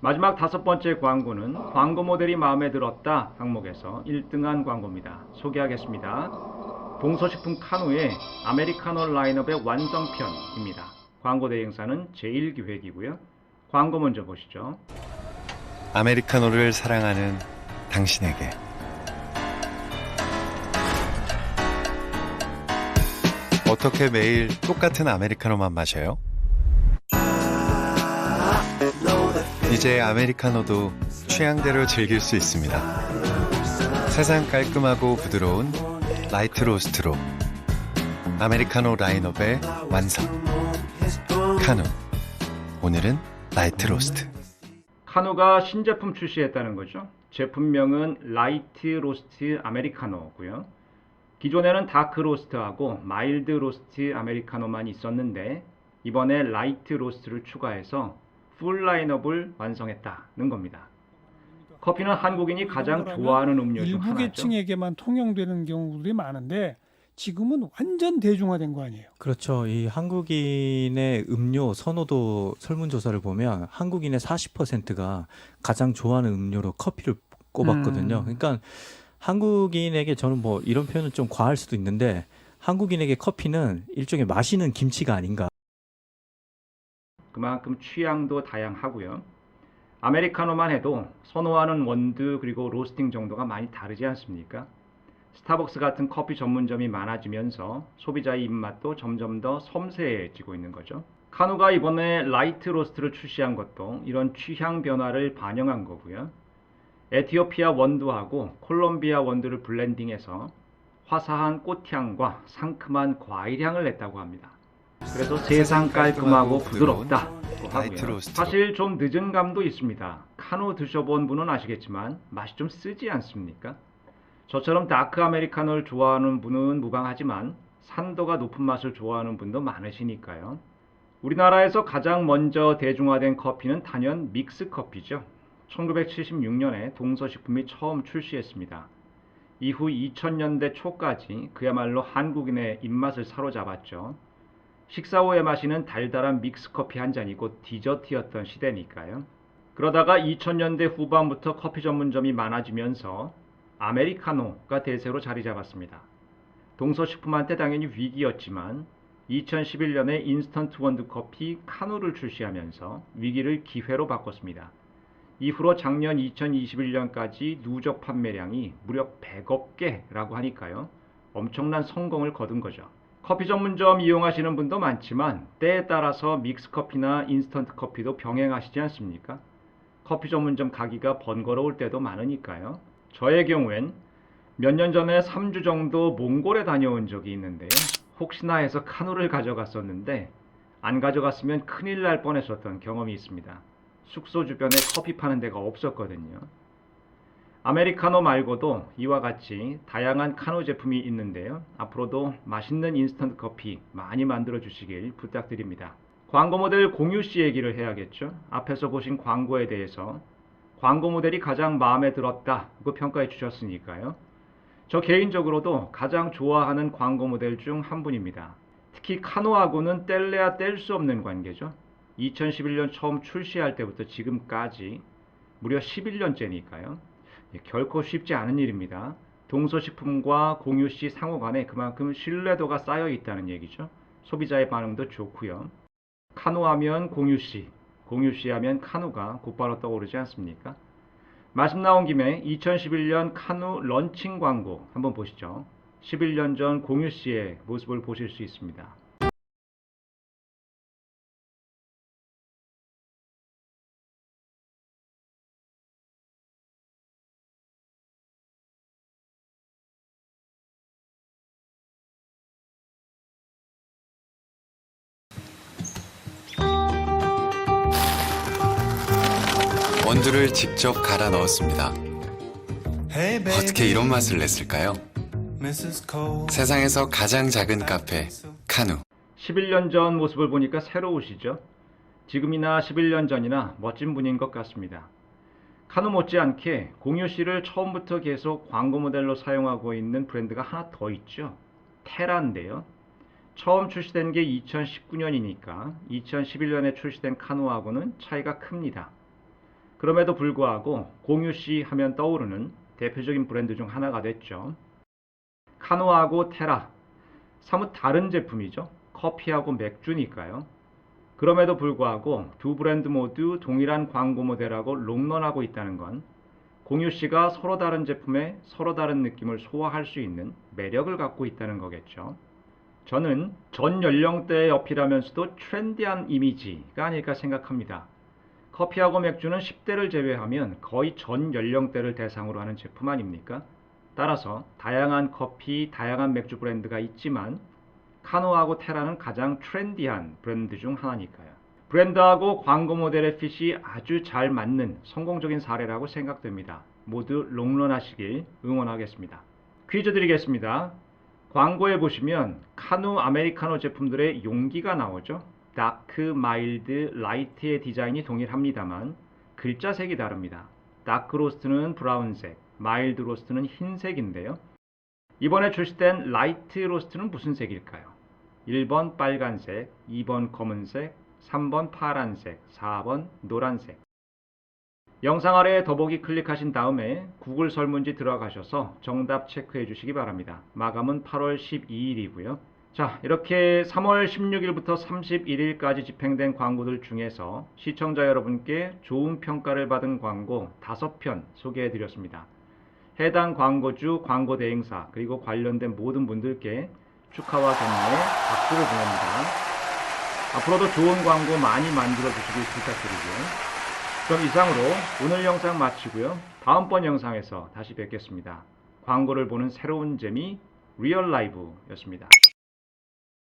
마지막 다섯 번째 광고는 광고 모델이 마음에 들었다 항목에서 1등한 광고입니다. 소개하겠습니다. 동서식품 카누의 아메리카노 라인업의 완성편입니다. 광고 대행사는 제일기획이고요. 광고 먼저 보시죠. 아메리카노를 사랑하는 당신에게 어떻게 매일 똑같은 아메리카노만 마셔요? 이제 아메리카노도 취향대로 즐길 수 있습니다. 세상 깔끔하고 부드러운 라이트 로스트로 아메리카노 라인업의 완성. 카누. 오늘은 라이트 로스트. 카누가 신제품 출시했다는 거죠. 제품명은 라이트 로스트 아메리카노고요. 기존에는 다크 로스트하고 마일드 로스트 아메리카노만 있었는데 이번에 라이트 로스트를 추가해서 풀 라인업을 완성했다는 겁니다. 커피는 한국인이 가장 좋아하는 음료 중 일부 하나죠. 계층에게만 통용되는 경우들이 많은데 지금은 완전 대중화된 거 아니에요? 그렇죠. 이 한국인의 음료 선호도 설문조사를 보면 한국인의 40%가 가장 좋아하는 음료로 커피를 꼽았거든요. 그러니까 한국인에게 저는 뭐 이런 표현은 좀 과할 수도 있는데 한국인에게 커피는 일종의 마시는 김치가 아닌가. 그만큼 취향도 다양하고요. 아메리카노만 해도 선호하는 원두 그리고 로스팅 정도가 많이 다르지 않습니까? 스타벅스 같은 커피 전문점이 많아지면서 소비자의 입맛도 점점 더 섬세해지고 있는 거죠. 카누가 이번에 라이트 로스트를 출시한 것도 이런 취향 변화를 반영한 거고요. 에티오피아 원두하고 콜롬비아 원두를 블렌딩해서 화사한 꽃향과 상큼한 과일향을 냈다고 합니다. 그래서 세상 깔끔하고 부드럽다고 하고요. 사실 좀 늦은 감도 있습니다. 카누 드셔본 분은 아시겠지만 맛이 좀 쓰지 않습니까? 저처럼 다크 아메리카노를 좋아하는 분은 무방하지만 산도가 높은 맛을 좋아하는 분도 많으시니까요. 우리나라에서 가장 먼저 대중화된 커피는 단연 믹스커피죠. 1976년에 동서식품이 처음 출시했습니다. 이후 2000년대 초까지 그야말로 한국인의 입맛을 사로잡았죠. 식사 후에 마시는 달달한 믹스커피 한 잔이 곧 디저트였던 시대니까요. 그러다가 2000년대 후반부터 커피 전문점이 많아지면서 아메리카노가 대세로 자리 잡았습니다. 동서식품한테 당연히 위기였지만 2011년에 인스턴트 원두 커피 카누를 출시하면서 위기를 기회로 바꿨습니다. 이후로 작년 2021년까지 누적 판매량이 무려 100억 개라고 하니까요. 엄청난 성공을 거둔 거죠. 커피 전문점 이용하시는 분도 많지만 때에 따라서 믹스커피나 인스턴트 커피도 병행하시지 않습니까? 커피 전문점 가기가 번거로울 때도 많으니까요. 저의 경우엔 몇 년 전에 3주 정도 몽골에 다녀온 적이 있는데요. 혹시나 해서 카누를 가져갔었는데 안 가져갔으면 큰일 날 뻔했었던 경험이 있습니다. 숙소 주변에 커피 파는 데가 없었거든요. 아메리카노 말고도 이와 같이 다양한 카누 제품이 있는데요. 앞으로도 맛있는 인스턴트 커피 많이 만들어 주시길 부탁드립니다. 광고 모델 공유 씨 얘기를 해야겠죠. 앞에서 보신 광고에 대해서 광고 모델이 가장 마음에 들었다고 평가해 주셨으니까요. 저 개인적으로도 가장 좋아하는 광고 모델 중 한 분입니다. 특히 카누하고는 뗄래야 뗄 수 없는 관계죠. 2011년 처음 출시할 때부터 지금까지 무려 11년째니까요. 결코 쉽지 않은 일입니다. 동서식품과 공유씨 상호 간에 그만큼 신뢰도가 쌓여 있다는 얘기죠. 소비자의 반응도 좋고요. 카누하면 공유씨, 공유씨 하면 카누가 곧바로 떠오르지 않습니까? 말씀 나온 김에 2011년 카누 런칭 광고 한번 보시죠. 11년 전 공유씨의 모습을 보실 수 있습니다. 원두를 직접 갈아 넣었습니다. 어떻게 이런 맛을 냈을까요? 세상에서 가장 작은 카페, 카누. 11년 전 모습을 보니까 새로우시죠? 지금이나 11년 전이나 멋진 분인 것 같습니다. 카누 못지않게 공유씨를 처음부터 계속 광고 모델로 사용하고 있는 브랜드가 하나 더 있죠. 테라인데요. 처음 출시된 게 2019년이니까 2011년에 출시된 카누하고는 차이가 큽니다. 그럼에도 불구하고 공유씨 하면 떠오르는 대표적인 브랜드 중 하나가 됐죠. 카누하고 테라, 사뭇 다른 제품이죠. 커피하고 맥주니까요. 그럼에도 불구하고 두 브랜드 모두 동일한 광고 모델하고 롱런하고 있다는 건 공유씨가 서로 다른 제품에 서로 다른 느낌을 소화할 수 있는 매력을 갖고 있다는 거겠죠. 저는 전 연령대에 어필하면서도 트렌디한 이미지가 아닐까 생각합니다. 커피하고 맥주는 10대를 제외하면 거의 전 연령대를 대상으로 하는 제품 아닙니까? 따라서 다양한 커피, 다양한 맥주 브랜드가 있지만 카누하고 테라는 가장 트렌디한 브랜드 중 하나니까요. 브랜드하고 광고 모델의 핏이 아주 잘 맞는 성공적인 사례라고 생각됩니다. 모두 롱런 하시길 응원하겠습니다. 퀴즈 드리겠습니다. 광고에 보시면 카누 아메리카노 제품들의 용기가 나오죠. 다크, 마일드, 라이트의 디자인이 동일합니다만 글자색이 다릅니다. 다크 로스트는 브라운색, 마일드 로스트는 흰색인데요. 이번에 출시된 라이트 로스트는 무슨 색일까요? 1번 빨간색, 2번 검은색, 3번 파란색, 4번 노란색. 영상 아래에 더보기 클릭하신 다음에 구글 설문지 들어가셔서 정답 체크해 주시기 바랍니다. 마감은 8월 12일이고요. 자, 이렇게 3월 16일부터 31일까지 집행된 광고들 중에서 시청자 여러분께 좋은 평가를 받은 광고 5편 소개해 드렸습니다. 해당 광고주, 광고 대행사, 그리고 관련된 모든 분들께 축하와 격려의 박수를 보냅니다. 앞으로도 좋은 광고 많이 만들어 주시길 부탁드리고요. 그럼 이상으로 오늘 영상 마치고요. 다음번 영상에서 다시 뵙겠습니다. 광고를 보는 새로운 재미, 리얼 라이브였습니다.